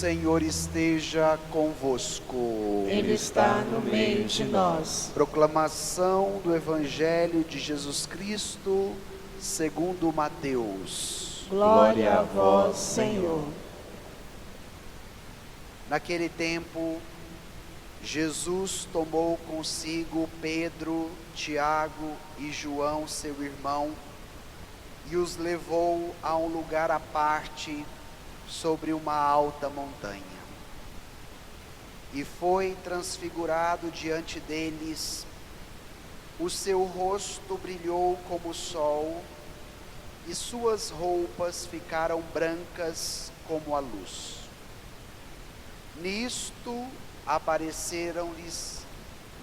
Senhor esteja convosco. Ele está no meio de nós. Proclamação do Evangelho de Jesus Cristo, segundo Mateus. Glória a vós, Senhor. Naquele tempo, Jesus tomou consigo Pedro, Tiago e João, seu irmão, e os levou a um lugar à parte, sobre uma alta montanha. E foi transfigurado diante deles, o seu rosto brilhou como o sol, e suas roupas ficaram brancas como a luz. Nisto apareceram-lhes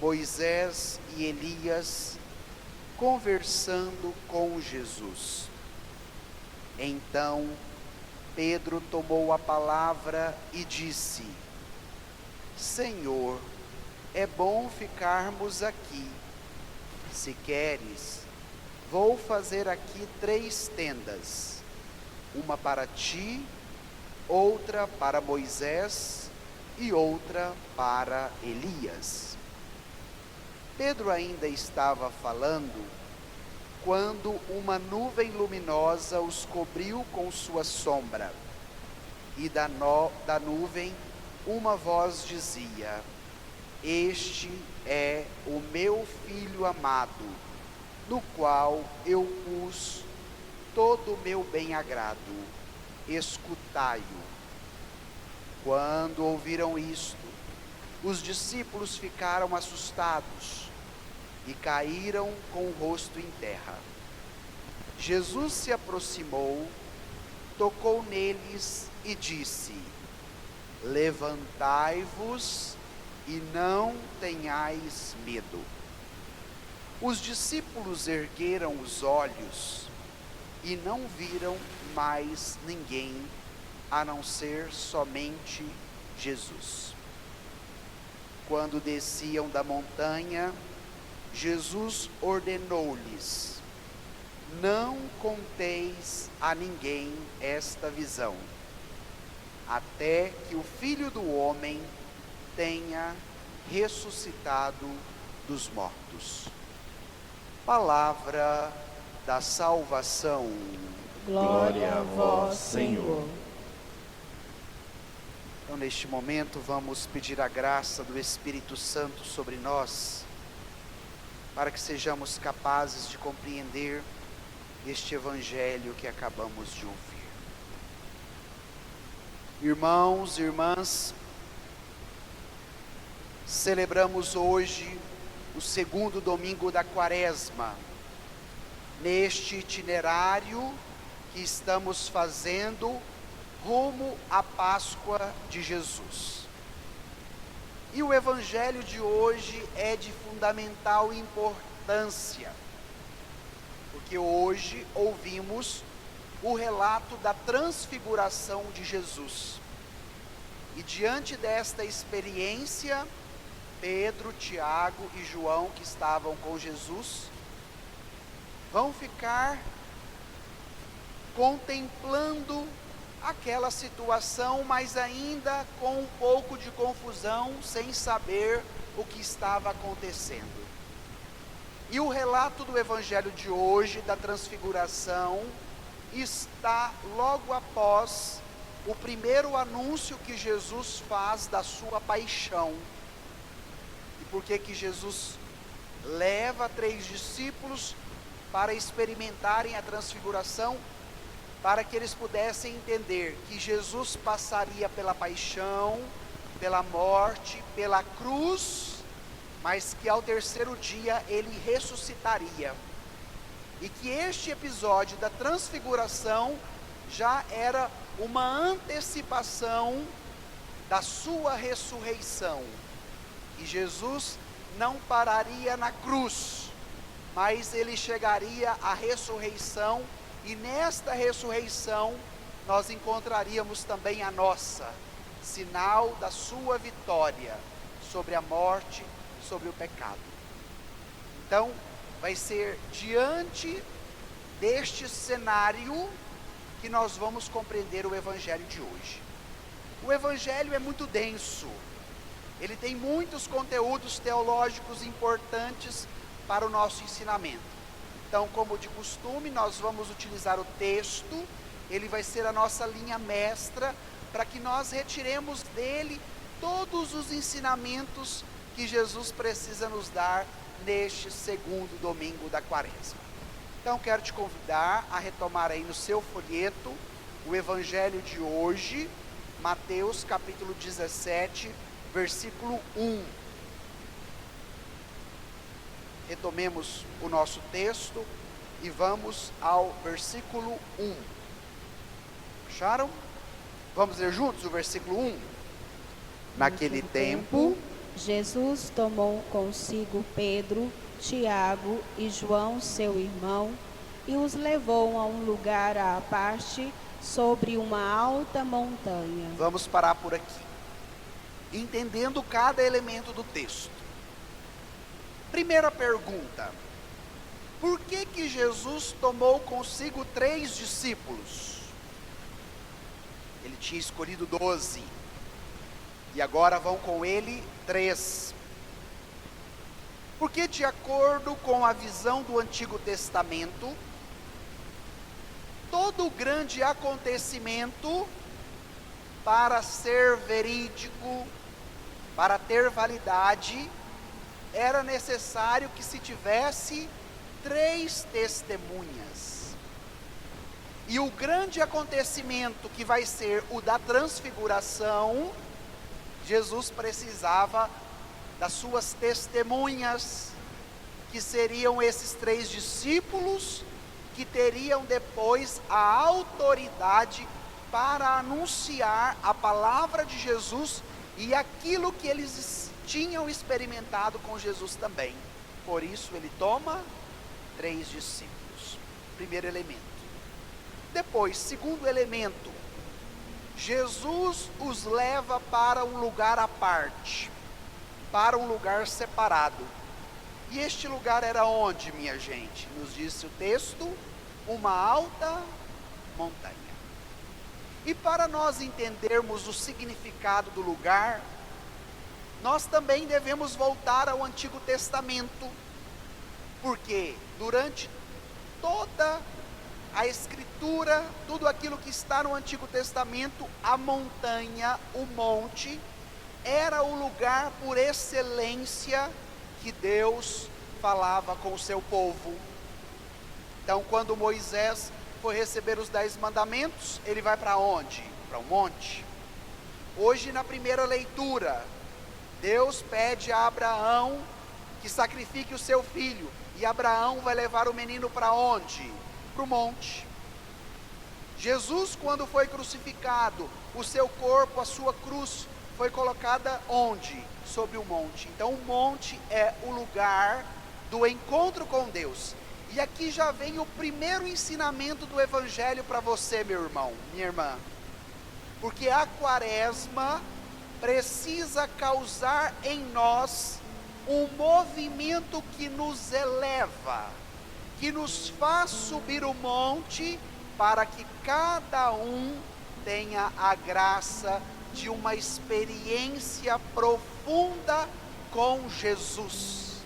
Moisés e Elias, conversando com Jesus. Então Pedro tomou a palavra e disse: Senhor, é bom ficarmos aqui. Se queres, vou fazer aqui 3 tendas, uma para ti, outra para Moisés e outra para Elias. Pedro ainda estava falando, quando uma nuvem luminosa os cobriu com sua sombra, e da nuvem uma voz dizia: Este é o meu Filho amado, no qual eu pus todo o meu bem-agrado, escutai-o. Quando ouviram isto, os discípulos ficaram assustados e caíram com o rosto em terra. Jesus se aproximou, tocou neles e disse: Levantai-vos e não tenhais medo. Os discípulos ergueram os olhos e não viram mais ninguém, a não ser somente Jesus. Quando desciam da montanha, Jesus ordenou-lhes: Não conteis a ninguém esta visão, até que o Filho do Homem tenha ressuscitado dos mortos. Palavra da salvação. Glória a vós, Senhor. Então, neste momento, vamos pedir a graça do Espírito Santo sobre nós, para que sejamos capazes de compreender este Evangelho que acabamos de ouvir. Irmãos e irmãs, celebramos hoje o 2º domingo da Quaresma, neste itinerário que estamos fazendo rumo à Páscoa de Jesus. E o Evangelho de hoje é de fundamental importância, porque hoje ouvimos o relato da transfiguração de Jesus. E diante desta experiência, Pedro, Tiago e João, que estavam com Jesus, vão ficar contemplando aquela situação, mas ainda com um pouco de confusão, sem saber o que estava acontecendo. E o relato do Evangelho de hoje, da transfiguração, está logo após o primeiro anúncio que Jesus faz da sua paixão. E por que Jesus leva 3 discípulos para experimentarem a transfiguração? Para que eles pudessem entender que Jesus passaria pela paixão, pela morte, pela cruz, mas que ao 3º dia ele ressuscitaria. E que este episódio da transfiguração já era uma antecipação da sua ressurreição. E Jesus não pararia na cruz, mas ele chegaria à ressurreição. E nesta ressurreição, nós encontraríamos também a nossa, sinal da sua vitória sobre a morte, sobre o pecado. Então, vai ser diante deste cenário que nós vamos compreender o Evangelho de hoje. O Evangelho é muito denso, ele tem muitos conteúdos teológicos importantes para o nosso ensinamento. Então, como de costume, nós vamos utilizar o texto, ele vai ser a nossa linha mestra, para que nós retiremos dele todos os ensinamentos que Jesus precisa nos dar neste segundo domingo da Quaresma. Então, quero te convidar a retomar aí no seu folheto o Evangelho de hoje, Mateus capítulo 17, versículo 1. Retomemos o nosso texto e vamos ao versículo 1. Acharam? Vamos ler juntos o versículo 1? Naquele tempo, Jesus tomou consigo Pedro, Tiago e João, seu irmão, e os levou a um lugar à parte, sobre uma alta montanha. Vamos parar por aqui, entendendo cada elemento do texto. Primeira pergunta: por que Jesus tomou consigo 3 discípulos? Ele tinha escolhido 12, e agora vão com ele 3. Porque, de acordo com a visão do Antigo Testamento, todo grande acontecimento, para ser verídico, para ter validade, era necessário que se tivesse 3 testemunhas. E o grande acontecimento, que vai ser o da transfiguração, Jesus precisava das suas testemunhas, que seriam esses 3 discípulos, que teriam depois a autoridade para anunciar a palavra de Jesus e aquilo que eles tinham experimentado com Jesus também. Por isso ele toma 3 discípulos. Primeiro elemento. Depois, segundo elemento, Jesus os leva para um lugar à parte, para um lugar separado. E este lugar era onde, minha gente? Nos disse o texto, uma alta montanha. E para nós entendermos o significado do lugar, nós também devemos voltar ao Antigo Testamento, porque durante toda a Escritura, tudo aquilo que está no Antigo Testamento, a montanha, o monte, era o lugar por excelência que Deus falava com o seu povo. Então, quando Moisés foi receber os 10 mandamentos, ele vai para onde? Para um monte. Hoje, na primeira leitura, Deus pede a Abraão que sacrifique o seu filho, e Abraão vai levar o menino para onde? Para o monte. Jesus, quando foi crucificado, o seu corpo, a sua cruz, foi colocada onde? Sobre o monte. Então o monte é o lugar do encontro com Deus. E aqui já vem o primeiro ensinamento do Evangelho para você, meu irmão, minha irmã. Porque a Quaresma precisa causar em nós um movimento que nos eleva, que nos faz subir o monte, para que cada um tenha a graça de uma experiência profunda com Jesus.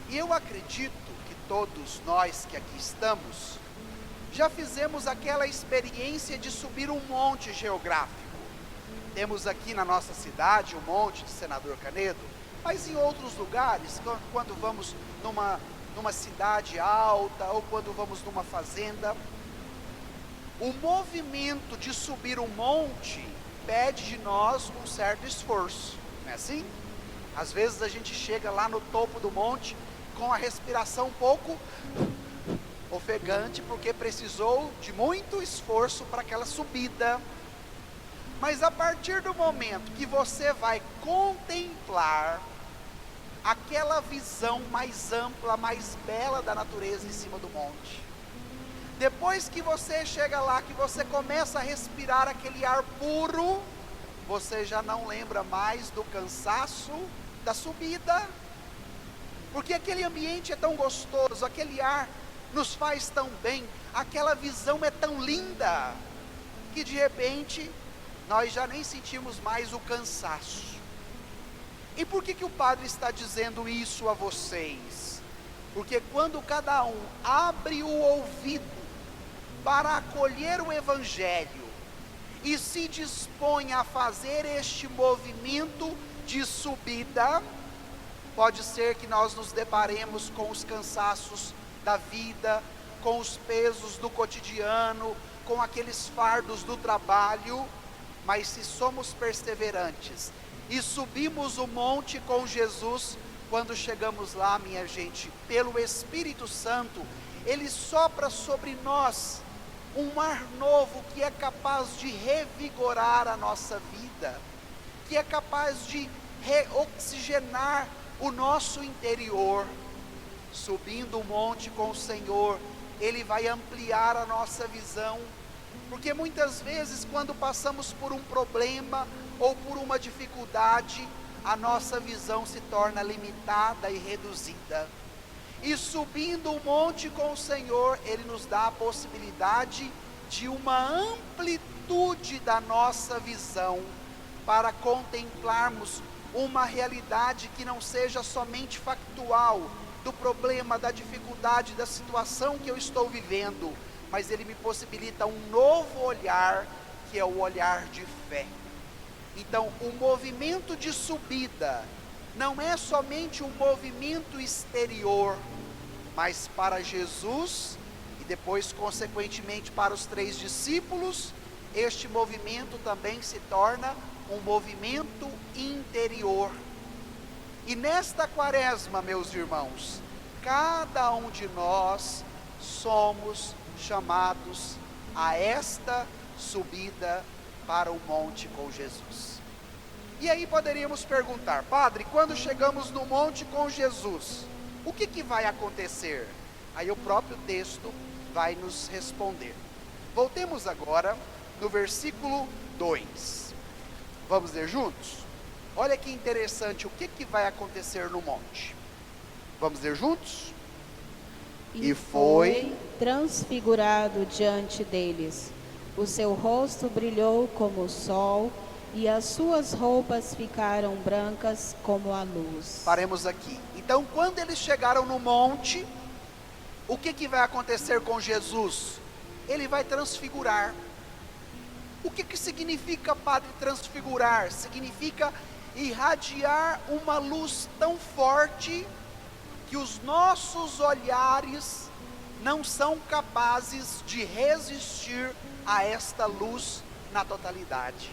E eu acredito que todos nós que aqui estamos, já fizemos aquela experiência de subir um monte geográfico. Temos aqui na nossa cidade o monte de Senador Canedo, mas em outros lugares, quando vamos numa cidade alta, ou quando vamos numa fazenda, o movimento de subir um monte pede de nós um certo esforço, não é assim? Às vezes a gente chega lá no topo do monte com a respiração um pouco ofegante, porque precisou de muito esforço para aquela subida. Mas a partir do momento que você vai contemplar aquela visão mais ampla, mais bela da natureza em cima do monte, depois que você chega lá, que você começa a respirar aquele ar puro, você já não lembra mais do cansaço da subida, porque aquele ambiente é tão gostoso, aquele ar nos faz tão bem, aquela visão é tão linda, que de repente nós já nem sentimos mais o cansaço. E por que o padre está dizendo isso a vocês? Porque quando cada um abre o ouvido para acolher o Evangelho e se dispõe a fazer este movimento de subida, pode ser que nós nos deparemos com os cansaços da vida, com os pesos do cotidiano, com aqueles fardos do trabalho, mas se somos perseverantes e subimos o monte com Jesus, quando chegamos lá, minha gente, pelo Espírito Santo, Ele sopra sobre nós um ar novo que é capaz de revigorar a nossa vida, que é capaz de reoxigenar o nosso interior. Subindo o monte com o Senhor, Ele vai ampliar a nossa visão, porque muitas vezes quando passamos por um problema ou por uma dificuldade, a nossa visão se torna limitada e reduzida. E subindo o monte com o Senhor, Ele nos dá a possibilidade de uma amplitude da nossa visão, para contemplarmos uma realidade que não seja somente factual, do problema, da dificuldade, da situação que eu estou vivendo, mas Ele me possibilita um novo olhar, que é o olhar de fé. Então, o movimento de subida não é somente um movimento exterior, mas para Jesus e depois consequentemente para os 3 discípulos, este movimento também se torna um movimento interior. E nesta quaresma, meus irmãos, cada um de nós somos chamados a esta subida para o monte com Jesus. E aí poderíamos perguntar: padre, quando chegamos no monte com Jesus, o que vai acontecer? Aí o próprio texto vai nos responder. Voltemos agora no versículo 2. Vamos ler juntos? Olha que interessante, o que vai acontecer no monte. Vamos ler juntos? E foi transfigurado diante deles. O seu rosto brilhou como o sol, e as suas roupas ficaram brancas como a luz. Paremos aqui. Então, quando eles chegaram no monte, o que vai acontecer com Jesus? Ele vai transfigurar. O que significa, padre, transfigurar? Significa irradiar uma luz tão forte que os nossos olhares não são capazes de resistir a esta luz na totalidade.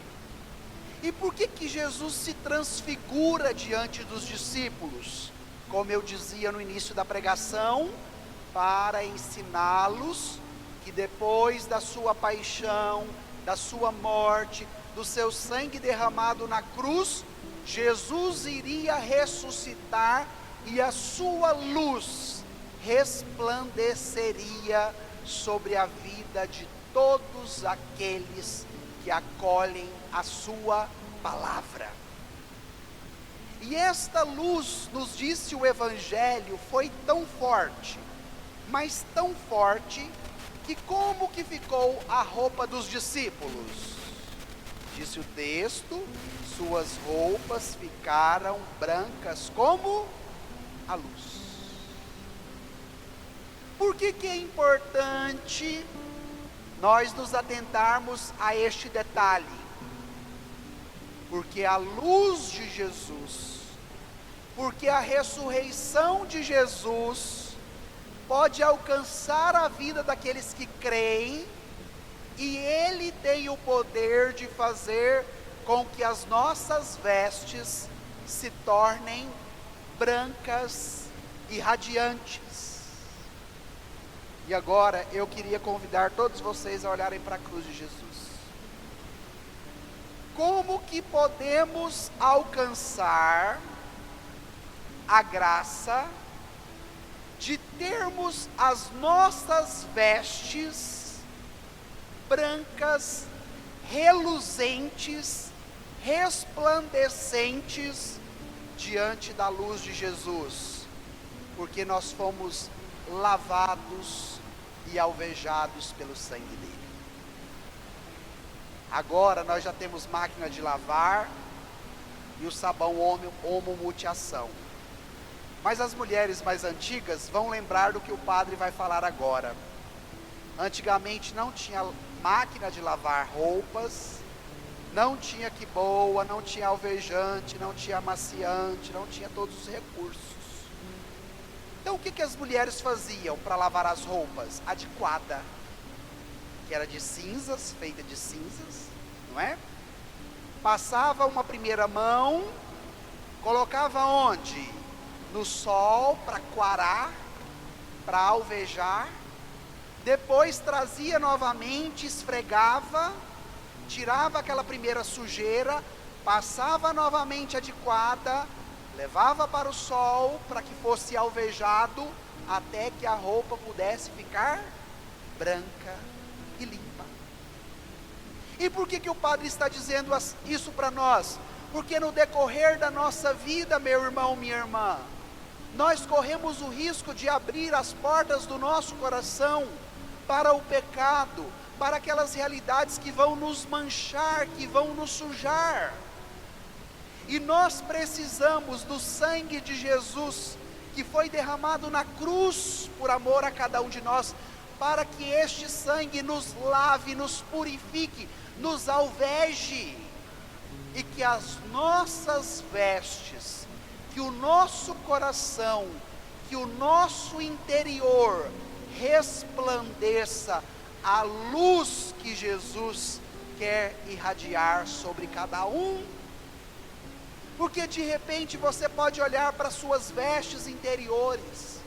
E por que Jesus se transfigura diante dos discípulos? Como eu dizia no início da pregação, para ensiná-los que depois da sua paixão, da sua morte, do seu sangue derramado na cruz, Jesus iria ressuscitar e a sua luz resplandeceria sobre a vida de todos aqueles que acolhem a sua palavra. E esta luz, nos disse o Evangelho, foi tão forte, mas tão forte, que como que ficou a roupa dos discípulos? Disse o texto: suas roupas ficaram brancas como a luz. Por que é importante nós nos atentarmos a este detalhe? Porque a luz de Jesus, porque a ressurreição de Jesus pode alcançar a vida daqueles que creem, e Ele tem o poder de fazer com que as nossas vestes se tornem brancas e radiantes. E agora eu queria convidar todos vocês a olharem para a cruz de Jesus. Como que podemos alcançar a graça de termos as nossas vestes brancas, reluzentes, resplandecentes diante da luz de Jesus? Porque nós fomos lavados e alvejados pelo sangue dele. Agora nós já temos máquina de lavar e o sabão Omo Multiação. Mas as mulheres mais antigas vão lembrar do que o padre vai falar agora. Antigamente não tinha máquina de lavar roupas, não tinha quiboa, não tinha alvejante, não tinha amaciante, não tinha todos os recursos. Então o que as mulheres faziam para lavar as roupas? Adequada, que era de cinzas, feita de cinzas, não é? Passava uma primeira mão, colocava onde? No sol, para quarar, para alvejar. Depois trazia novamente, esfregava, tirava aquela primeira sujeira, passava novamente adequada, levava para o sol para que fosse alvejado, até que a roupa pudesse ficar branca e limpa. E por que o padre está dizendo isso para nós? Porque no decorrer da nossa vida, meu irmão, minha irmã, nós corremos o risco de abrir as portas do nosso coração para o pecado, para aquelas realidades que vão nos manchar, que vão nos sujar. E nós precisamos do sangue de Jesus, que foi derramado na cruz por amor a cada um de nós, para que este sangue nos lave, nos purifique, nos alveje, e que as nossas vestes, que o nosso coração, que o nosso interior resplandeça a luz que Jesus quer irradiar sobre cada um. Porque de repente você pode olhar para suas vestes interiores,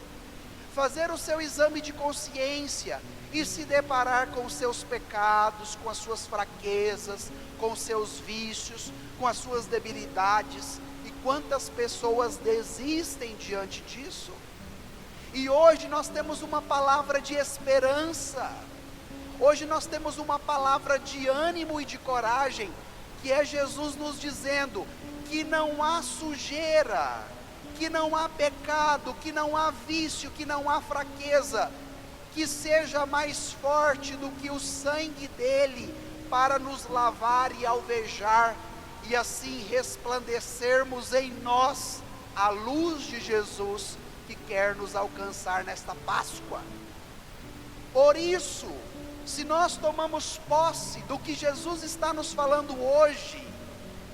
fazer o seu exame de consciência e se deparar com os seus pecados, com as suas fraquezas, com os seus vícios, com as suas debilidades. E quantas pessoas desistem diante disso? E hoje nós temos uma palavra de esperança, hoje nós temos uma palavra de ânimo e de coragem, que é Jesus nos dizendo que não há sujeira, que não há pecado, que não há vício, que não há fraqueza, que seja mais forte do que o sangue dele, para nos lavar e alvejar, e assim resplandecermos em nós a luz de Jesus, que quer nos alcançar nesta Páscoa. Por isso, se nós tomamos posse do que Jesus está nos falando hoje,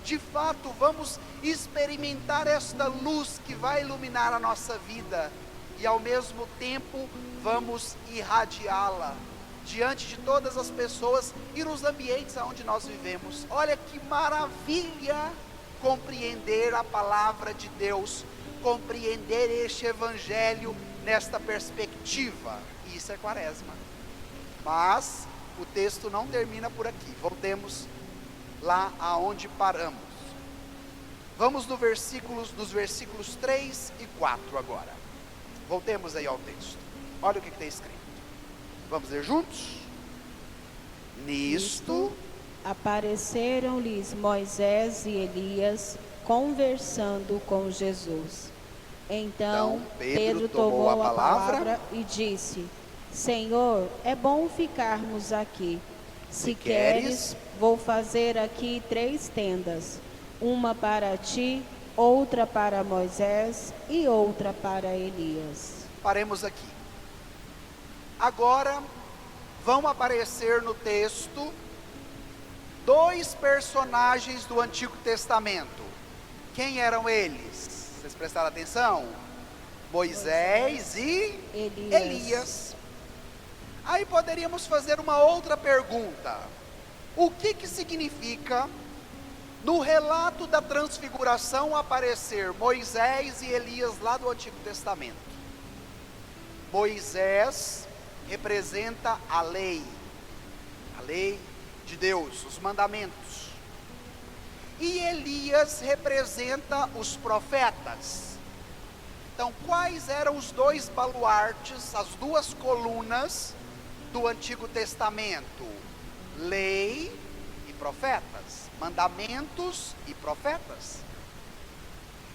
de fato vamos experimentar esta luz que vai iluminar a nossa vida, e ao mesmo tempo vamos irradiá-la diante de todas as pessoas e nos ambientes onde nós vivemos. Olha que maravilha compreender a palavra de Deus, compreender este evangelho nesta perspectiva. E isso é Quaresma. Mas o texto não termina por aqui. Voltemos lá aonde paramos. Vamos nos versículos 3 e 4 agora. Voltemos aí ao texto. Olha o que está escrito. Vamos ler juntos? Nisto apareceram-lhes Moisés e Elias conversando com Jesus. Então Pedro tomou a palavra e disse: Senhor, é bom ficarmos aqui. Se queres, vou fazer aqui 3 tendas, uma para ti, outra para Moisés e outra para Elias. Paremos aqui. Agora vão aparecer no texto 2 personagens do Antigo Testamento. Quem eram eles? Vocês prestaram atenção? Moisés e Elias. Aí poderíamos fazer uma outra pergunta. O que significa no relato da transfiguração aparecer Moisés e Elias lá do Antigo Testamento? Moisés representa a lei de Deus, os mandamentos. E Elias representa os profetas. Então, quais eram os 2 baluartes, as 2 colunas do Antigo Testamento? Lei e profetas, mandamentos e profetas.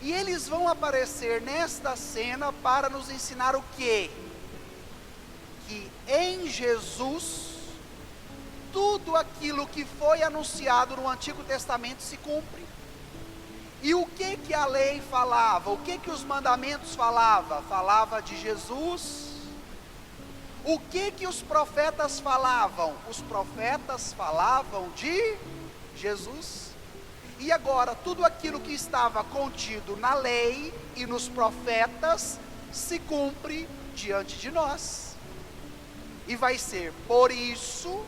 E eles vão aparecer nesta cena para nos ensinar o quê? Que em Jesus tudo tudo aquilo que foi anunciado no Antigo Testamento se cumpre. E o que a lei falava? O que os mandamentos falavam? Falava de Jesus. O que os profetas falavam? Os profetas falavam de Jesus. E agora, tudo aquilo que estava contido na lei e nos profetas se cumpre diante de nós. E vai ser por isso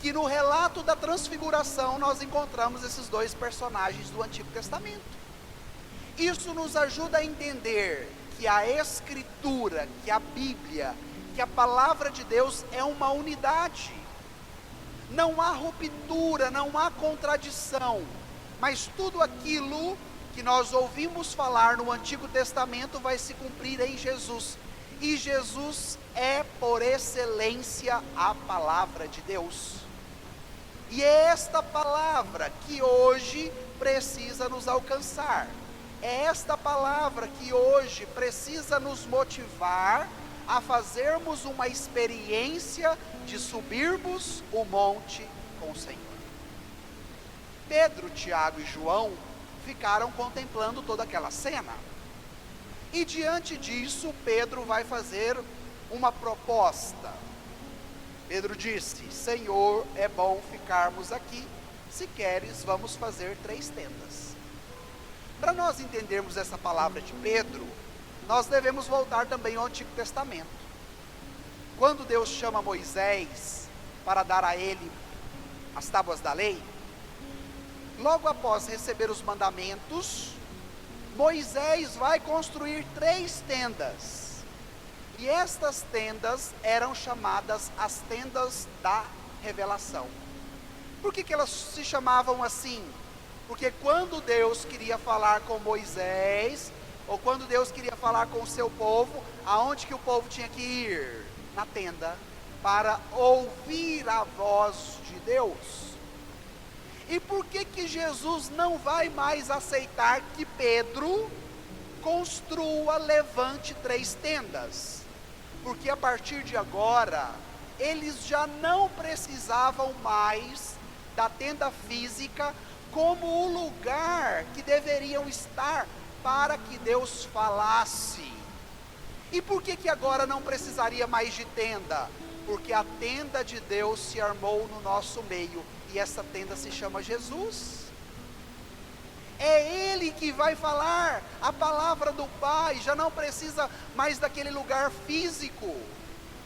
que no relato da transfiguração nós encontramos esses dois personagens do Antigo Testamento. Isso nos ajuda a entender que a Escritura, que a Bíblia, que a palavra de Deus é uma unidade. Não há ruptura, não há contradição, mas tudo aquilo que nós ouvimos falar no Antigo Testamento vai se cumprir em Jesus. E Jesus é, por excelência, a palavra de Deus. E é esta palavra que hoje precisa nos alcançar. É esta palavra que hoje precisa nos motivar a fazermos uma experiência de subirmos o monte com o Senhor. Pedro, Tiago e João ficaram contemplando toda aquela cena. E diante disso, Pedro vai fazer uma proposta. Pedro disse: Senhor, é bom ficarmos aqui, se queres, vamos fazer 3 tendas. Para nós entendermos essa palavra de Pedro, nós devemos voltar também ao Antigo Testamento. Quando Deus chama Moisés para dar a ele as tábuas da lei, logo após receber os mandamentos, Moisés vai construir 3 tendas. E estas tendas eram chamadas as tendas da revelação. Por que elas se chamavam assim? Porque quando Deus queria falar com Moisés, ou quando Deus queria falar com o seu povo, aonde que o povo tinha que ir? Na tenda, para ouvir a voz de Deus. E por que Jesus não vai mais aceitar que Pedro construa, levante 3 tendas? Porque a partir de agora, eles já não precisavam mais da tenda física como o lugar que deveriam estar para que Deus falasse. E por que agora não precisaria mais de tenda? Porque a tenda de Deus se armou no nosso meio, e essa tenda se chama Jesus. É Ele que vai falar a palavra do Pai, já não precisa mais daquele lugar físico,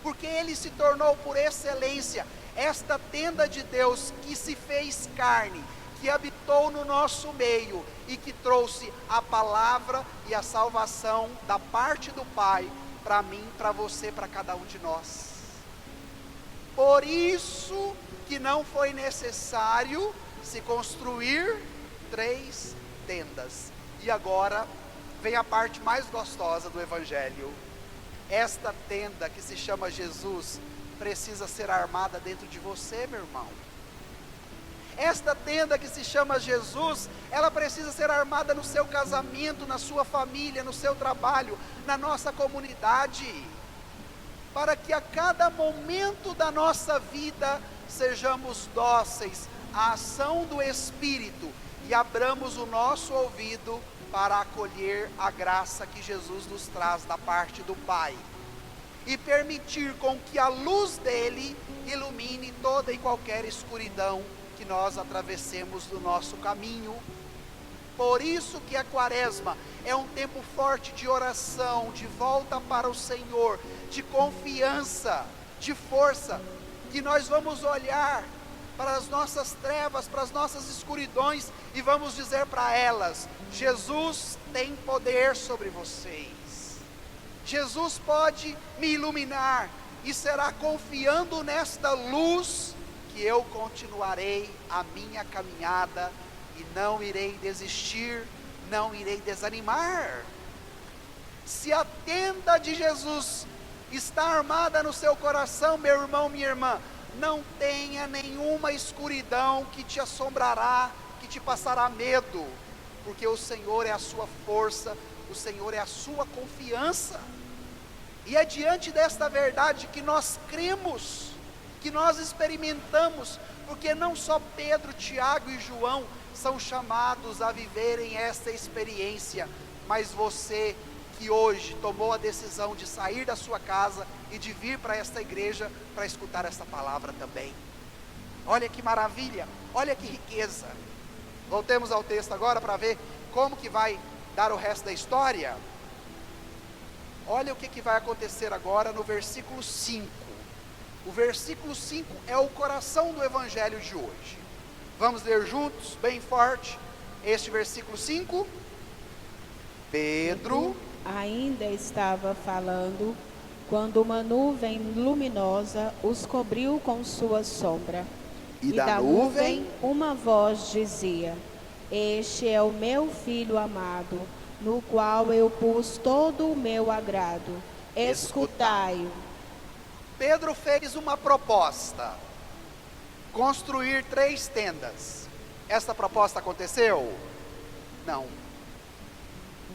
porque Ele se tornou por excelência esta tenda de Deus que se fez carne, que habitou no nosso meio e que trouxe a palavra e a salvação da parte do Pai para mim, para você, para cada um de nós. Por isso que não foi necessário se construir 3 tendas. E agora vem a parte mais gostosa do Evangelho. Esta tenda que se chama Jesus precisa ser armada dentro de você, meu irmão. Esta tenda que se chama Jesus, ela precisa ser armada no seu casamento, na sua família, no seu trabalho, na nossa comunidade, para que a cada momento da nossa vida sejamos dóceis à ação do Espírito e abramos o nosso ouvido para acolher a graça que Jesus nos traz da parte do Pai e permitir com que a luz dele ilumine toda e qualquer escuridão que nós atravessemos do nosso caminho. Por isso que a Quaresma é um tempo forte de oração, de volta para o Senhor, de confiança, de força, que nós vamos olhar para as nossas trevas, para as nossas escuridões e vamos dizer para elas: Jesus tem poder sobre vocês. Jesus pode me iluminar e será confiando nesta luz que eu continuarei a minha caminhada e não irei desistir, não irei desanimar. Se a tenda de Jesus está armada no seu coração, meu irmão, minha irmã, não tenha nenhuma escuridão que te assombrará, que te passará medo, porque o Senhor é a sua força, o Senhor é a sua confiança. E é diante desta verdade que nós cremos que nós experimentamos, porque não só Pedro, Tiago e João são chamados a viverem essa experiência, mas você que hoje tomou a decisão de sair da sua casa e de vir para esta igreja para escutar essa palavra também. Olha que maravilha, olha que riqueza. Voltemos ao texto agora para ver como que vai dar o resto da história. Olha o que vai acontecer agora no versículo 5. O versículo 5 é o coração do evangelho de hoje. Vamos ler juntos, bem forte, este versículo 5. Pedro ainda estava falando, quando uma nuvem luminosa os cobriu com sua sombra. E da nuvem uma voz dizia: Este é o meu filho amado, no qual eu pus todo o meu agrado. Escutai-o. Pedro fez uma proposta: construir 3 tendas. Esta proposta aconteceu? Não.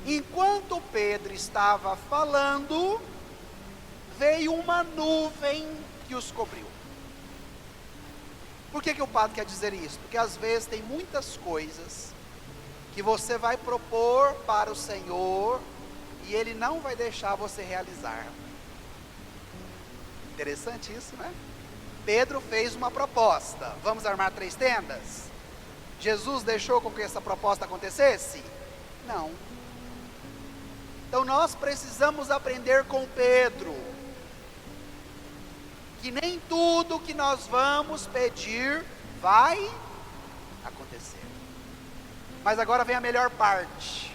Enquanto Pedro estava falando, veio uma nuvem que os cobriu. Por que o padre quer dizer isso? Porque às vezes tem muitas coisas que você vai propor para o Senhor e Ele não vai deixar você realizar. Interessante isso, né? Pedro fez uma proposta: vamos armar 3 tendas? Jesus deixou com que essa proposta acontecesse? Não. Então nós precisamos aprender com Pedro, que nem tudo que nós vamos pedir vai acontecer. Mas agora vem a melhor parte.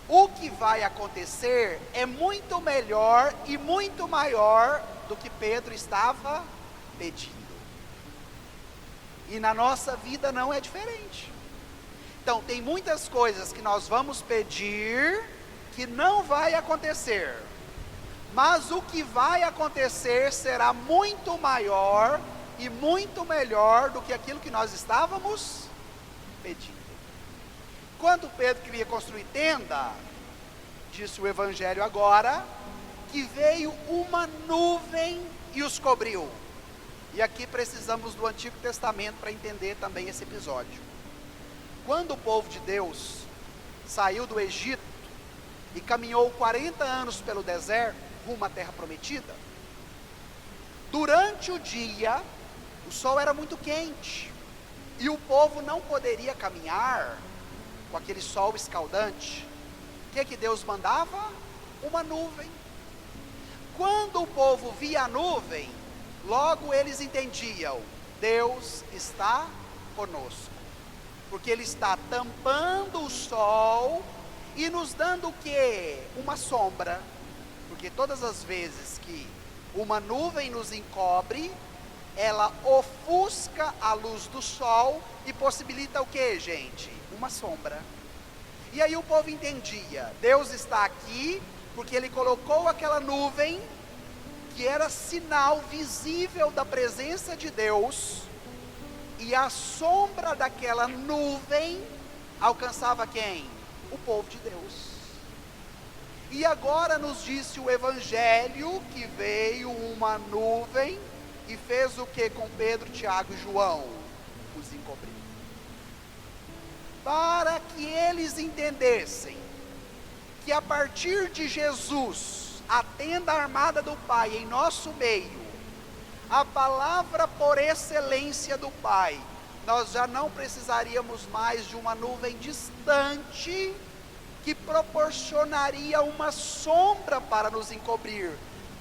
O que vai acontecer é muito melhor e muito maior do que Pedro estava pedindo. E na nossa vida não é diferente. Então tem muitas coisas que nós vamos pedir que não vai acontecer. Mas o que vai acontecer será muito maior e muito melhor do que aquilo que nós estávamos pedindo. Quando Pedro queria construir tenda, disse o evangelho agora, que veio uma nuvem e os cobriu. E aqui precisamos do Antigo Testamento para entender também esse episódio. Quando o povo de Deus saiu do Egito e caminhou 40 anos pelo deserto, rumo à terra prometida, durante o dia, o sol era muito quente, e o povo não poderia caminhar com aquele sol escaldante. O que Deus mandava? Uma nuvem. Quando o povo via a nuvem, logo eles entendiam: Deus está conosco, porque Ele está tampando o sol e nos dando o quê? Uma sombra. Porque todas as vezes que uma nuvem nos encobre, ela ofusca a luz do sol e possibilita o quê, gente? Uma sombra. E aí o povo entendia: Deus está aqui porque Ele colocou aquela nuvem que era sinal visível da presença de Deus, e a sombra daquela nuvem alcançava quem? O povo de Deus. E agora nos disse o evangelho que veio uma nuvem e fez o que com Pedro, Tiago e João? Os encobriu. Para que eles entendessem que a partir de Jesus, a tenda armada do Pai em nosso meio, a palavra por excelência do Pai, nós já não precisaríamos mais de uma nuvem distante que proporcionaria uma sombra para nos encobrir,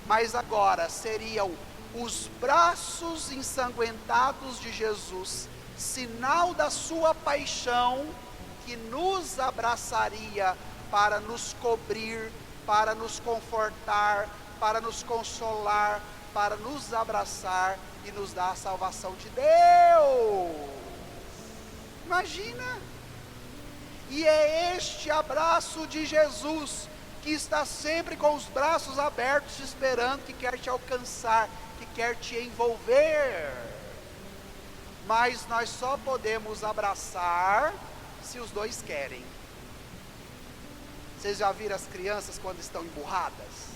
mas agora seriam os braços ensanguentados de Jesus, sinal da sua paixão, que nos abraçaria para nos cobrir, para nos confortar, para nos consolar, para nos abraçar e nos dar a salvação de Deus. Imagina! E é este abraço de Jesus que está sempre com os braços abertos, esperando, que quer te alcançar, que quer te envolver. Mas nós só podemos abraçar se os dois querem. Vocês já viram as crianças quando estão emburradas?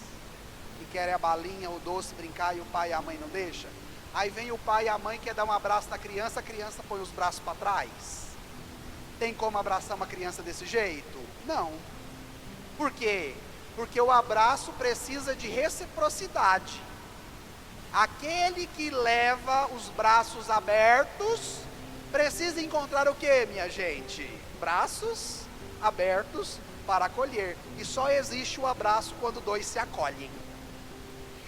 Que querem a balinha, o doce, brincar, e o pai e a mãe não deixam? Aí vem o pai e a mãe quer dar um abraço na criança, a criança põe os braços para trás. Tem como abraçar uma criança desse jeito? Não. Por quê? Porque o abraço precisa de reciprocidade. Aquele que leva os braços abertos precisa encontrar o que, minha gente? Braços abertos para acolher. E só existe o abraço quando dois se acolhem.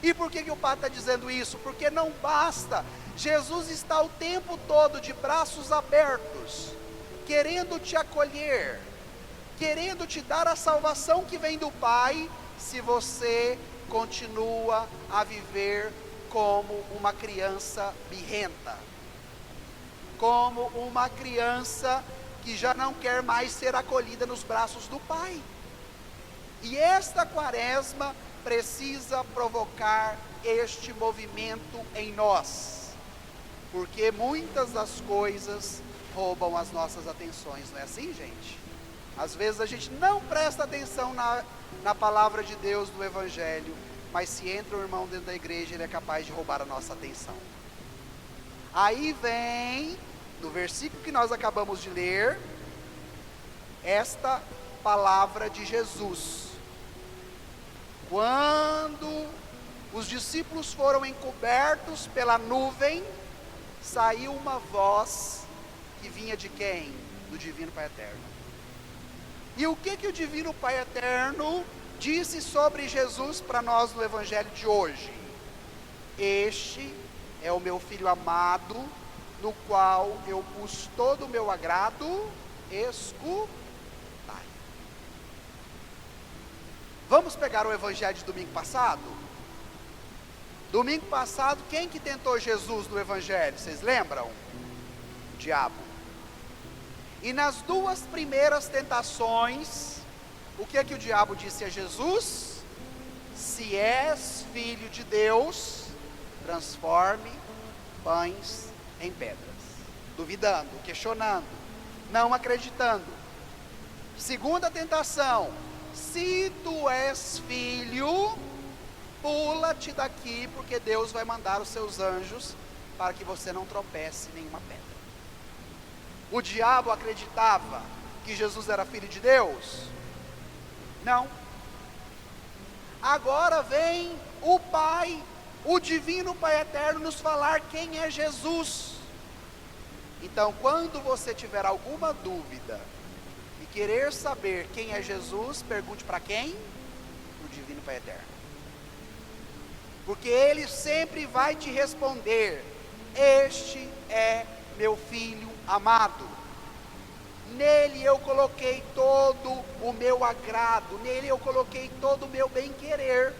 E por que o Pai está dizendo isso? Porque não basta. Jesus está o tempo todo de braços abertos, querendo te acolher, querendo te dar a salvação que vem do Pai, se você continua a viver como uma criança birrenta, como uma criança que já não quer mais ser acolhida nos braços do Pai. E esta quaresma precisa provocar este movimento em nós, porque muitas das coisas roubam as nossas atenções, não é assim, gente? Às vezes a gente não presta atenção na palavra de Deus, do Evangelho, mas se entra um irmão dentro da igreja, ele é capaz de roubar a nossa atenção. Aí vem, no versículo que nós acabamos de ler, esta palavra de Jesus. Quando os discípulos foram encobertos pela nuvem, saiu uma voz que vinha de quem? Do Divino Pai Eterno. E o que o Divino Pai Eterno disse sobre Jesus para nós no Evangelho de hoje? Este é o meu Filho amado, no qual eu pus todo o meu agrado, escutai. Vamos pegar o Evangelho de domingo passado? Domingo passado, quem que tentou Jesus no Evangelho? Vocês lembram? O diabo. E nas duas primeiras tentações, o que o diabo disse a Jesus? Se és filho de Deus, transforme pães em pedras. Duvidando, questionando, não acreditando. Segunda tentação: se tu és filho, pula-te daqui, porque Deus vai mandar os seus anjos para que você não tropece em nenhuma pedra. O diabo acreditava que Jesus era filho de Deus? Não. Agora vem o Pai, o Divino Pai Eterno, nos falar quem é Jesus. Então, quando você tiver alguma dúvida e querer saber quem é Jesus, pergunte para quem? O Divino Pai Eterno. Porque Ele sempre vai te responder: este é meu Filho amado. Nele eu coloquei todo o meu agrado, nele eu coloquei todo o meu bem-querer.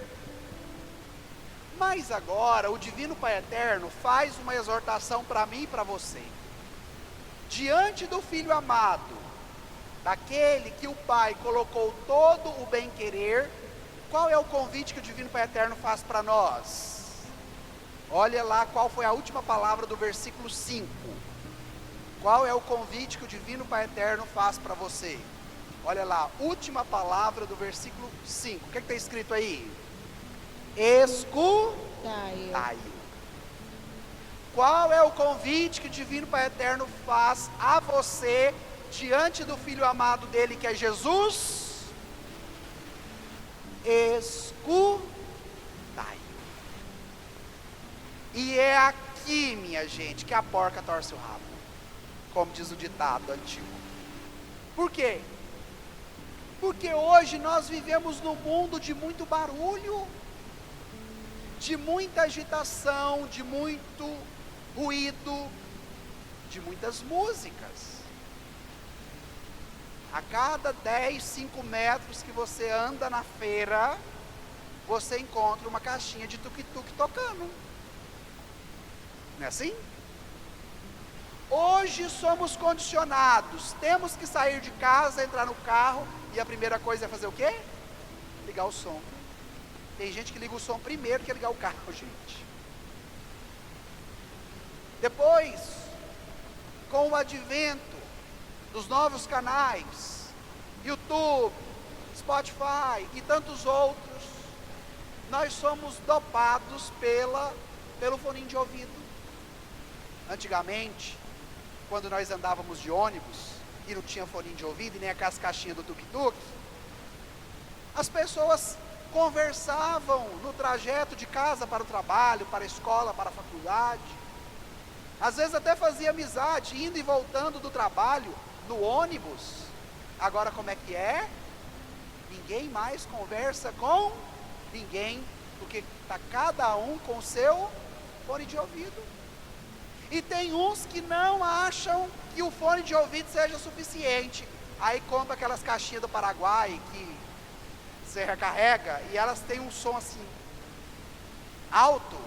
Mas agora o Divino Pai Eterno faz uma exortação para mim e para você. Diante do Filho amado, daquele que o Pai colocou todo o bem-querer, qual é o convite que o Divino Pai Eterno faz para nós? Olha lá qual foi a última palavra do versículo 5. Qual é o convite que o Divino Pai Eterno faz para você? Olha lá, última palavra do versículo 5. O que está escrito aí? Escutai. Qual é o convite que o Divino Pai Eterno faz a você diante do Filho amado dele, que é Jesus? Escutai. E é aqui, minha gente, que a porca torce o rabo, como diz o ditado antigo. Por quê? Porque hoje nós vivemos num mundo de muito barulho, de muita agitação, de muito ruído, de muitas músicas. A cada 10, 5 metros que você anda na feira, você encontra uma caixinha de tuk-tuk tocando. Não é assim? Hoje somos condicionados, temos que sair de casa, entrar no carro, e a primeira coisa é fazer o quê? Ligar o som. Tem gente que liga o som primeiro que ligar o carro, gente. Depois, com o advento dos novos canais, YouTube, Spotify e tantos outros, nós somos dopados pelo foninho de ouvido. Antigamente, quando nós andávamos de ônibus e não tinha foninho de ouvido e nem aquelas caixinhas do tuk-tuk, as pessoas conversavam no trajeto de casa para o trabalho, para a escola, para a faculdade. Às vezes até fazia amizade, indo e voltando do trabalho, no ônibus. Agora como é que é? Ninguém mais conversa com ninguém, porque está cada um com o seu fone de ouvido. E tem uns que não acham que o fone de ouvido seja suficiente. Aí compra aquelas caixinhas do Paraguai que você recarrega e elas têm um som assim alto.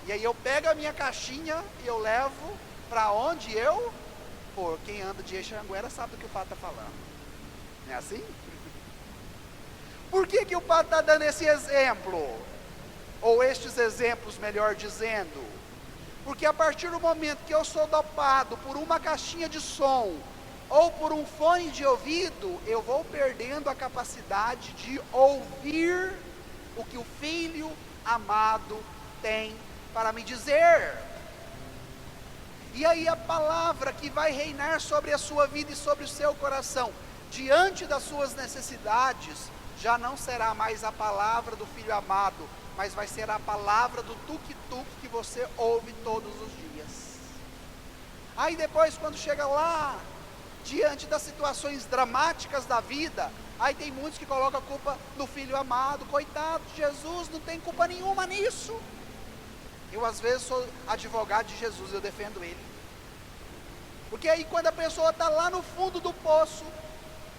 E aí eu pego a minha caixinha e eu levo para onde eu for. Quem anda de Exanguera sabe do que o Padre está falando. Não é assim? Por que o Padre está dando esse exemplo? Ou estes exemplos, melhor dizendo. Porque a partir do momento que eu sou dopado por uma caixinha de som ou por um fone de ouvido, eu vou perdendo a capacidade de ouvir o que o Filho amado tem para me dizer. E aí a palavra que vai reinar sobre a sua vida e sobre o seu coração, diante das suas necessidades, já não será mais a palavra do Filho amado, mas vai ser a palavra do tuk-tuk que você ouve todos os dias. Aí depois, quando chega lá, diante das situações dramáticas da vida, aí tem muitos que colocam a culpa no Filho amado. Coitado de Jesus, não tem culpa nenhuma nisso. Eu às vezes sou advogado de Jesus, eu defendo ele. Porque aí quando a pessoa está lá no fundo do poço,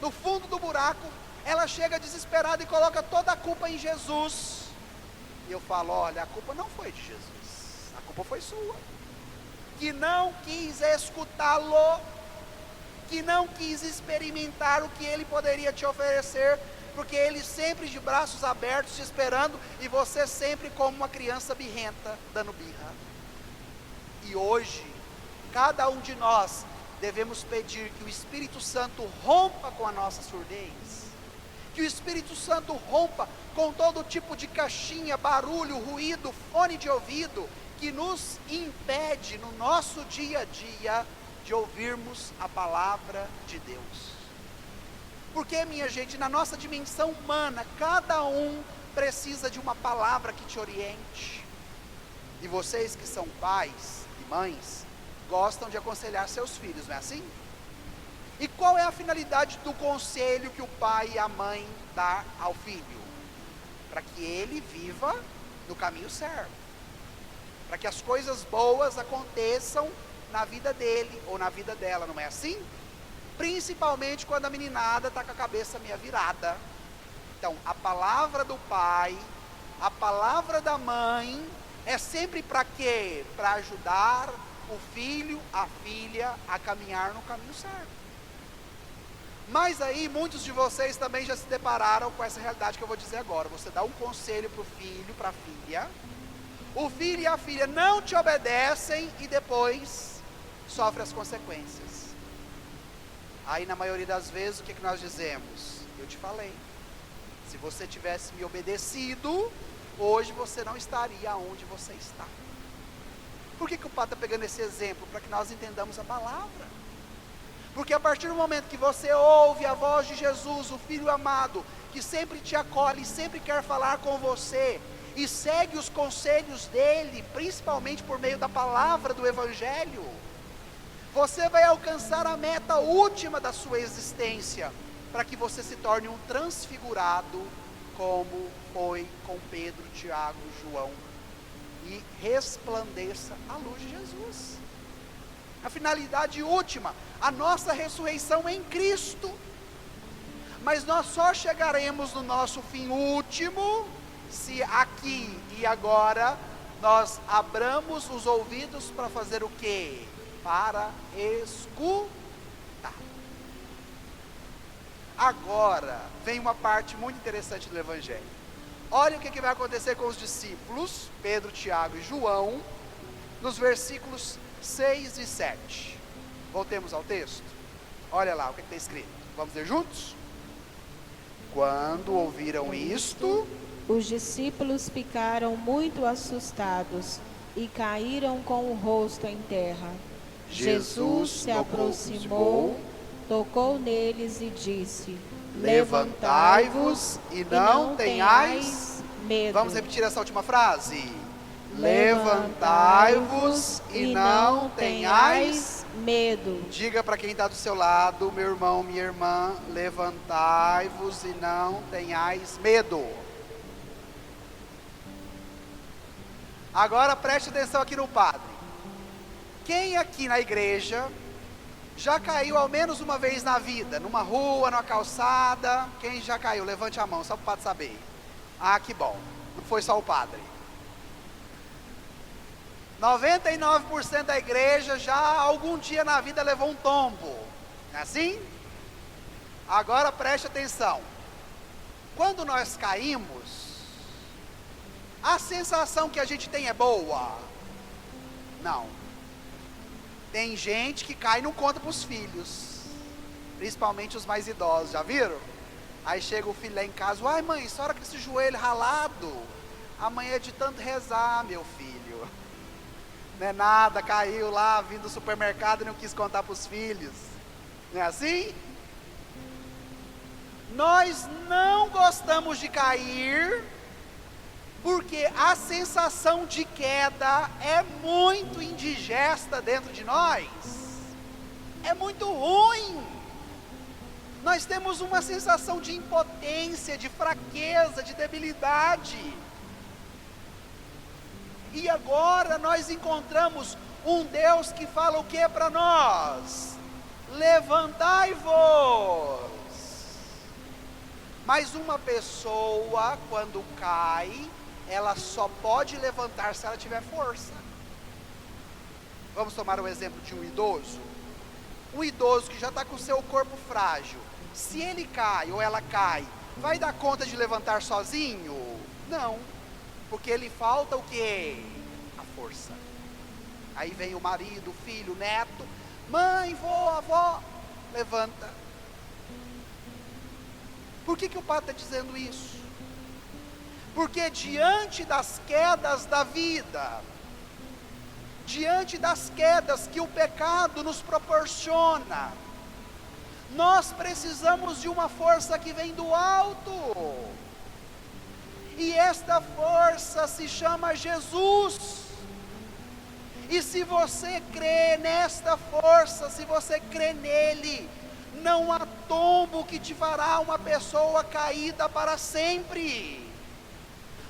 no fundo do buraco, ela chega desesperada e coloca toda a culpa em Jesus. E eu falo, olha, a culpa não foi de Jesus, a culpa foi sua, que não quis escutá-lo, que não quis experimentar o que ele poderia te oferecer, porque ele sempre de braços abertos te esperando, e você sempre como uma criança birrenta, dando birra. E hoje, cada um de nós devemos pedir que o Espírito Santo rompa com a nossa surdez, que o Espírito Santo rompa com todo tipo de caixinha, barulho, ruído, fone de ouvido, que nos impede no nosso dia a dia de ouvirmos a palavra de Deus. Porque, minha gente, na nossa dimensão humana, cada um precisa de uma palavra que te oriente. E vocês que são pais e mães, gostam de aconselhar seus filhos, não é assim? E qual é a finalidade do conselho que o pai e a mãe dá ao filho? Para que ele viva no caminho certo, para que as coisas boas aconteçam na vida dele ou na vida dela, não é assim? Principalmente quando a meninada está com a cabeça meio virada. Então, a palavra do pai, a palavra da mãe, é sempre para quê? Para ajudar o filho, a filha, a caminhar no caminho certo. Mas aí, muitos de vocês também já se depararam com essa realidade que eu vou dizer agora. Você dá um conselho para o filho, para a filha, o filho e a filha não te obedecem e depois sofrem as consequências. Aí, na maioria das vezes, o que nós dizemos? Eu te falei, se você tivesse me obedecido, hoje você não estaria onde você está. Por que o Padre está pegando esse exemplo? Para que nós entendamos a palavra. Porque a partir do momento que você ouve a voz de Jesus, o Filho amado, que sempre te acolhe, sempre quer falar com você, e segue os conselhos dele, principalmente por meio da palavra do Evangelho, você vai alcançar a meta última da sua existência, para que você se torne um transfigurado, como foi com Pedro, Tiago e João, e resplandeça a luz de Jesus. A finalidade última, a nossa ressurreição em Cristo. Mas nós só chegaremos no nosso fim último, se aqui e agora nós abramos os ouvidos para fazer o quê? Para escutar. Agora vem uma parte muito interessante do Evangelho. Olha o que vai acontecer com os discípulos, Pedro, Tiago e João, nos versículos 6 e 7. Voltemos ao texto. Olha lá o que está escrito. Vamos ler juntos? Quando ouviram isto, os discípulos ficaram muito assustados e caíram com o rosto em terra. Jesus Se aproximou, tocou neles e disse: levantai-vos e não tenhais medo. Vamos repetir essa última frase? Levantai-vos e não tenhais medo. Diga para quem está do seu lado, meu irmão, minha irmã, levantai-vos e não tenhais medo. Agora preste atenção aqui no padre. Quem aqui na igreja já caiu ao menos uma vez na vida? Numa rua, numa calçada? Quem já caiu? Levante a mão, só para o padre saber. Ah, que bom. Não foi só o padre. 99% da igreja já algum dia na vida levou um tombo. Não é assim? Agora preste atenção. Quando nós caímos, a sensação que a gente tem é boa? Não. Tem gente que cai e não conta para os filhos, principalmente os mais idosos, já viram? Aí chega o filho lá em casa: ai mãe, a senhora com esse joelho ralado, amanhã é de tanto rezar, meu filho. Não é nada, caiu lá, vindo do supermercado e não quis contar para os filhos. Não é assim? Nós não gostamos de cair, porque a sensação de queda é muito indigesta dentro de nós. É muito ruim. Nós temos uma sensação de impotência, de fraqueza, de debilidade. E agora nós encontramos um Deus que fala o que para nós? Levantai-vos. Mas uma pessoa, quando cai, ela só pode levantar se ela tiver força. Vamos tomar o exemplo de um idoso. Um idoso que já está com o seu corpo frágil, se ele cai ou ela cai, vai dar conta de levantar sozinho? Não. Porque ele falta o quê? A força. Aí vem o marido, o filho, o neto: mãe, vô, avó, levanta. Por que o padre está dizendo isso? Porque diante das quedas da vida, diante das quedas que o pecado nos proporciona, nós precisamos de uma força que vem do alto. E esta força se chama Jesus. E se você crê nesta força, se você crê nele, não há tombo que te fará uma pessoa caída para sempre,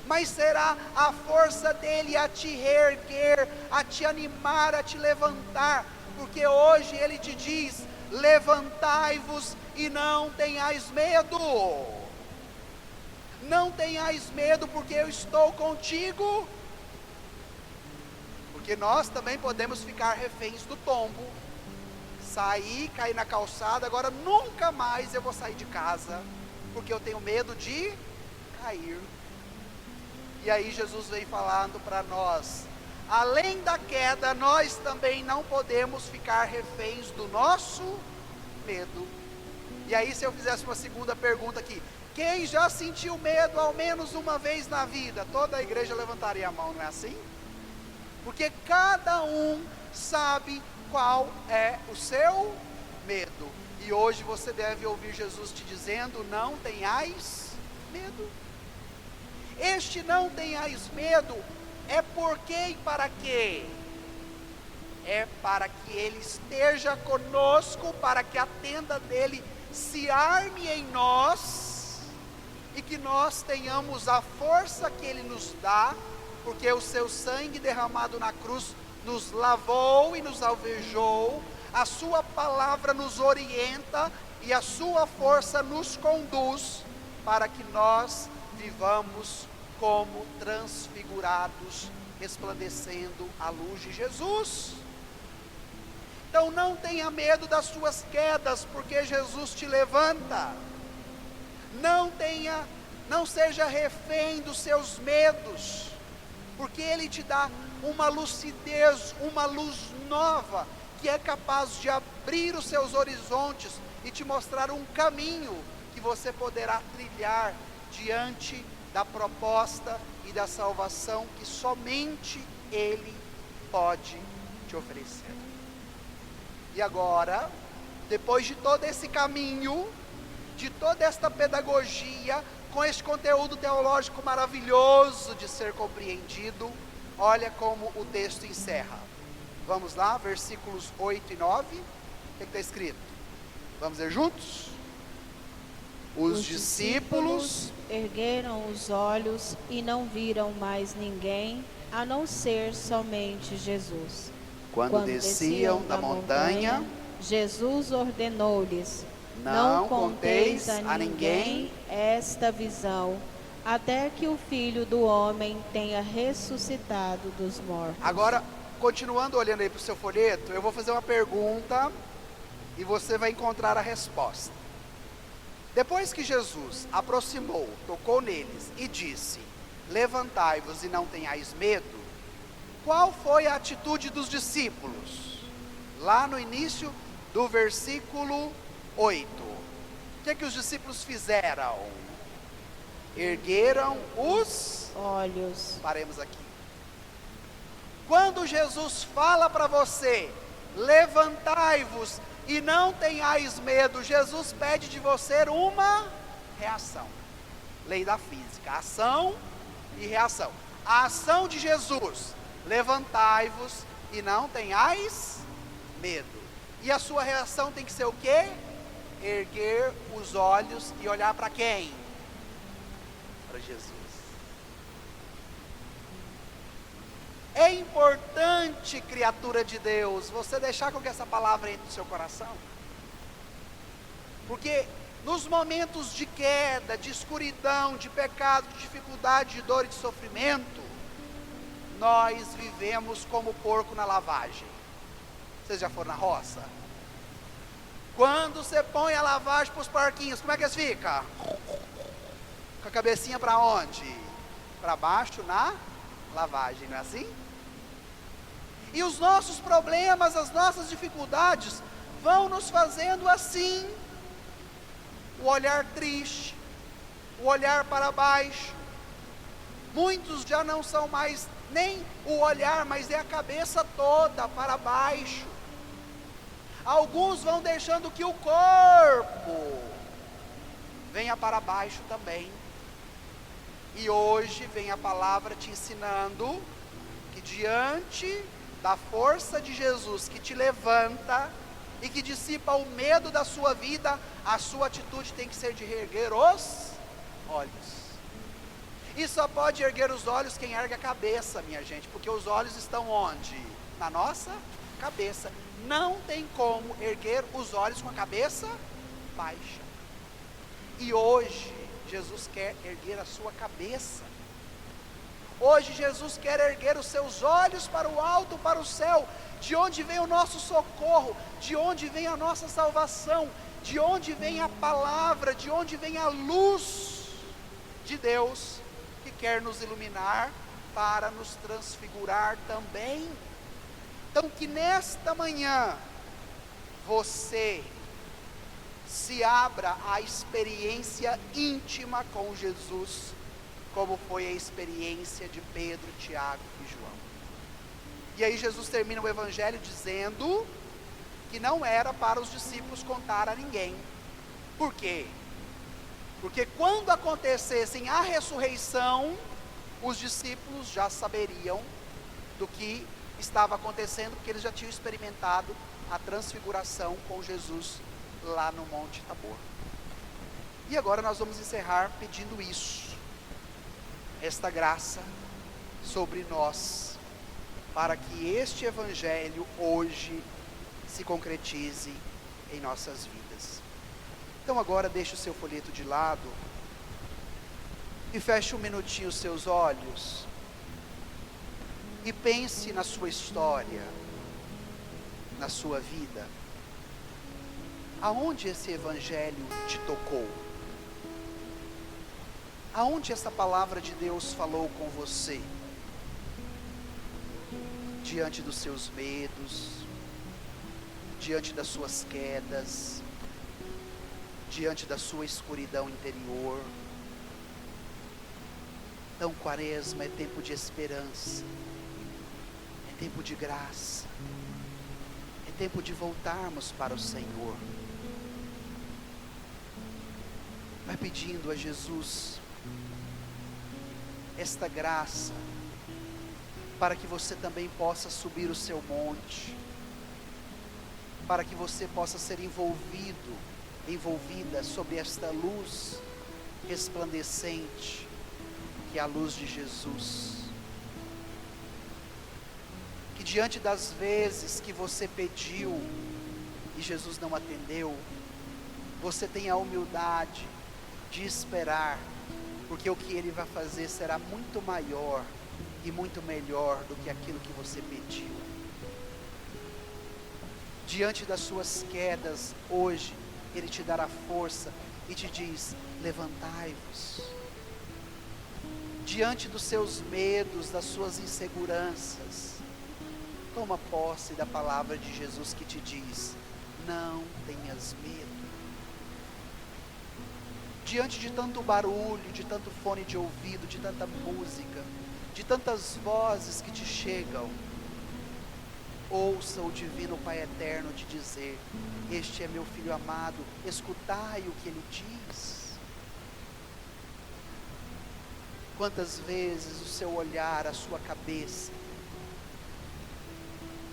mas será a força dele a te reerguer, a te animar, a te levantar, porque hoje ele te diz: levantai-vos e não tenhais medo. Não tenhais medo, porque eu estou contigo. Porque nós também podemos ficar reféns do tombo, sair, cair na calçada, agora nunca mais eu vou sair de casa, porque eu tenho medo de cair. E aí Jesus vem falando para nós: além da queda, nós também não podemos ficar reféns do nosso medo. E aí, se eu fizesse uma segunda pergunta aqui: quem já sentiu medo ao menos uma vez na vida? Toda a igreja levantaria a mão, não é assim? Porque cada um sabe qual é o seu medo. E hoje você deve ouvir Jesus te dizendo: não tenhais medo. Este não tenhais medo é porque e para quê? É para que Ele esteja conosco, para que a tenda dele se arme em nós, e que nós tenhamos a força que Ele nos dá, porque o seu sangue derramado na cruz nos lavou e nos alvejou, a sua palavra nos orienta e a sua força nos conduz, para que nós vivamos como transfigurados, resplandecendo a luz de Jesus. Então não tenha medo das suas quedas, porque Jesus te levanta. Não seja refém dos seus medos, porque Ele te dá uma lucidez, uma luz nova, que é capaz de abrir os seus horizontes e te mostrar um caminho que você poderá trilhar diante da proposta e da salvação que somente Ele pode te oferecer. E agora, depois de todo esse caminho, de toda esta pedagogia, com este conteúdo teológico maravilhoso de ser compreendido, olha como o texto encerra. Vamos lá, versículos 8 e 9. O que está escrito? Vamos ler juntos? Os discípulos ergueram os olhos e não viram mais ninguém, a não ser somente Jesus. Quando desciam da montanha, Jesus ordenou-lhes: não conteis a ninguém esta visão, até que o Filho do Homem tenha ressuscitado dos mortos. Agora, continuando olhando aí para o seu folheto, eu vou fazer uma pergunta e você vai encontrar a resposta. Depois que Jesus aproximou, tocou neles e disse: levantai-vos e não tenhais medo, qual foi a atitude dos discípulos? Lá no início do versículo 8. O que os discípulos fizeram? Ergueram os olhos. Paremos aqui. Quando Jesus fala para você, levantai-vos e não tenhais medo, Jesus pede de você uma reação. Lei da física, ação e reação. A ação de Jesus: levantai-vos e não tenhais medo. E a sua reação tem que ser o quê? Erguer os olhos e olhar para quem? Para Jesus. É importante, criatura de Deus, você deixar com que essa palavra entre no seu coração. Porque nos momentos de queda, de escuridão, de pecado, de dificuldade, de dor e de sofrimento, nós vivemos como porco na lavagem. Vocês já foram na roça? Quando você põe a lavagem para os porquinhos, como é que eles ficam? Com a cabecinha para onde? Para baixo na lavagem, não é assim? E os nossos problemas, as nossas dificuldades vão nos fazendo assim. O olhar triste, o olhar para baixo. Muitos já não são mais nem o olhar, mas é a cabeça toda para baixo. Alguns vão deixando que o corpo venha para baixo também. E hoje vem a palavra te ensinando que diante da força de Jesus que te levanta e que dissipa o medo da sua vida, a sua atitude tem que ser de erguer os olhos. E só pode erguer os olhos quem ergue a cabeça, minha gente, porque os olhos estão onde? Na nossa cabeça. Não tem como erguer os olhos com a cabeça baixa. E hoje Jesus quer erguer a sua cabeça. Hoje Jesus quer erguer os seus olhos para o alto, para o céu, de onde vem o nosso socorro, de onde vem a nossa salvação, de onde vem a palavra, de onde vem a luz de Deus, que quer nos iluminar para nos transfigurar também. Então que nesta manhã, você se abra à experiência íntima com Jesus, como foi a experiência de Pedro, Tiago e João. E aí Jesus termina o evangelho dizendo que não era para os discípulos contar a ninguém. Por quê? Porque quando acontecessem a ressurreição, os discípulos já saberiam do que estava acontecendo, porque eles já tinham experimentado a transfiguração com Jesus lá no Monte Tabor. E agora nós vamos encerrar pedindo isso, esta graça sobre nós, para que este evangelho hoje se concretize em nossas vidas. Então agora deixe o seu folheto de lado e feche um minutinho os seus olhos e pense na sua história, na sua vida. Aonde esse evangelho te tocou? Aonde essa palavra de Deus falou com você? Diante dos seus medos, diante das suas quedas, diante da sua escuridão interior. Então, Quaresma é tempo de esperança, tempo de graça, é tempo de voltarmos para o Senhor. Vai pedindo a Jesus esta graça, para que você também possa subir o seu monte, para que você possa ser envolvida sobre esta luz resplandecente, que é a luz de Jesus. Que diante das vezes que você pediu e Jesus não atendeu, você tenha a humildade de esperar, porque o que Ele vai fazer será muito maior e muito melhor do que aquilo que você pediu. Diante das suas quedas, hoje, Ele te dará força e te diz: levantai-vos. Diante dos seus medos, das suas inseguranças, toma posse da palavra de Jesus que te diz: não tenhas medo. Diante de tanto barulho, de tanto fone de ouvido, de tanta música, de tantas vozes que te chegam, ouça o divino Pai eterno te dizer: este é meu filho amado, escutai o que Ele diz. Quantas vezes o seu olhar, a sua cabeça,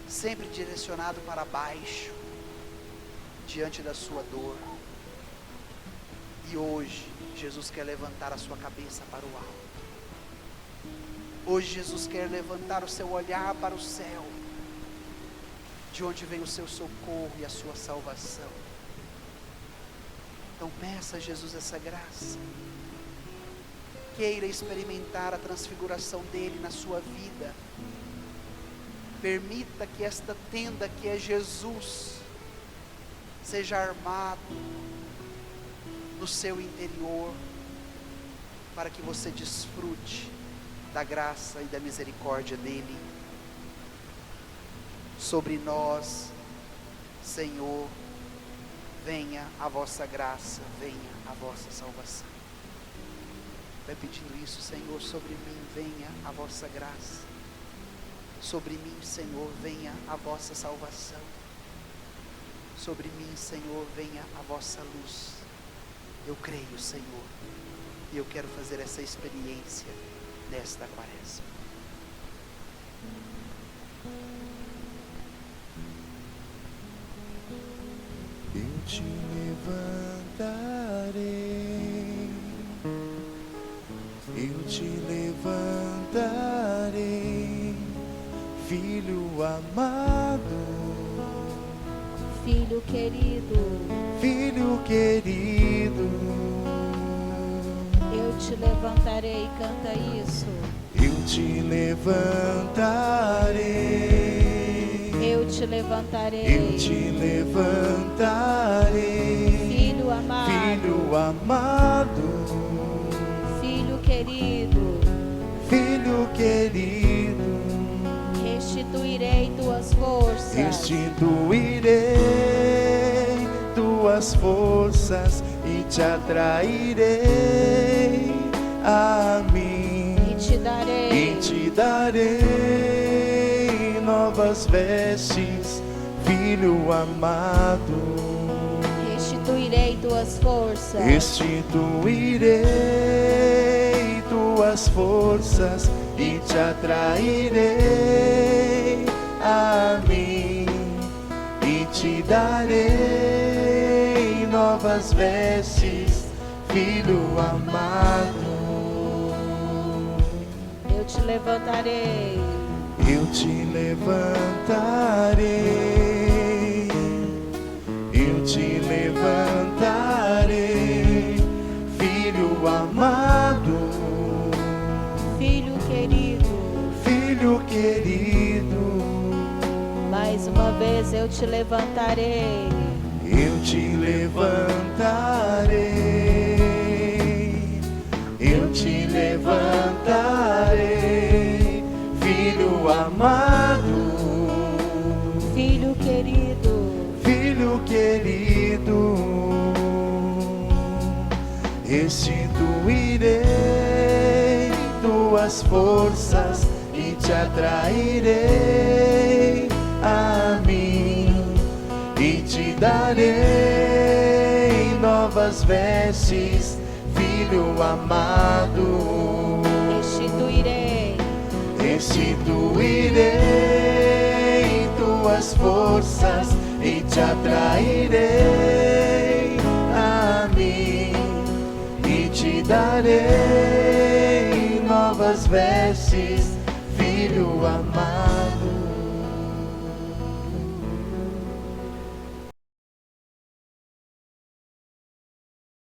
sempre direcionado para baixo, diante da sua dor. E hoje, Jesus quer levantar a sua cabeça para o alto. Hoje, Jesus quer levantar o seu olhar para o céu, de onde vem o seu socorro e a sua salvação. Então, peça a Jesus essa graça. Queira experimentar a transfiguração dele na sua vida. Permita que esta tenda que é Jesus seja armado no seu interior, para que você desfrute da graça e da misericórdia dele sobre nós. Senhor, venha a vossa graça, venha a vossa salvação. Vai pedindo isso: Senhor, sobre mim venha a vossa graça, sobre mim, Senhor, venha a vossa salvação, sobre mim, Senhor, venha a vossa luz. Eu creio, Senhor, e eu quero fazer essa experiência nesta quaresma. Eu te levantarei, eu te levantarei, filho amado, Filho querido, filho querido. eu te levantarei, canta isso. Eu te levantarei, Eu te levantarei, eu te levantarei, filho amado, filho amado, filho querido, filho querido. restituirei tuas forças, Restituirei tuas forças e te atrairei a mim, e te darei novas vestes, filho amado. restituirei tuas forças, Restituirei tuas forças e te atrairei a mim, e te darei novas vestes, filho amado. eu te levantarei, Eu te levantarei, eu te levantarei, filho amado, filho querido, filho querido. mais uma vez eu te levantarei, Eu te levantarei, eu te levantarei, filho amado, filho querido, filho querido. Restituirei tuas forças e te te atrairei a mim e te darei novas vestes, filho amado. Restituirei tuas forças e te atrairei a mim e te darei novas vestes, filho amado.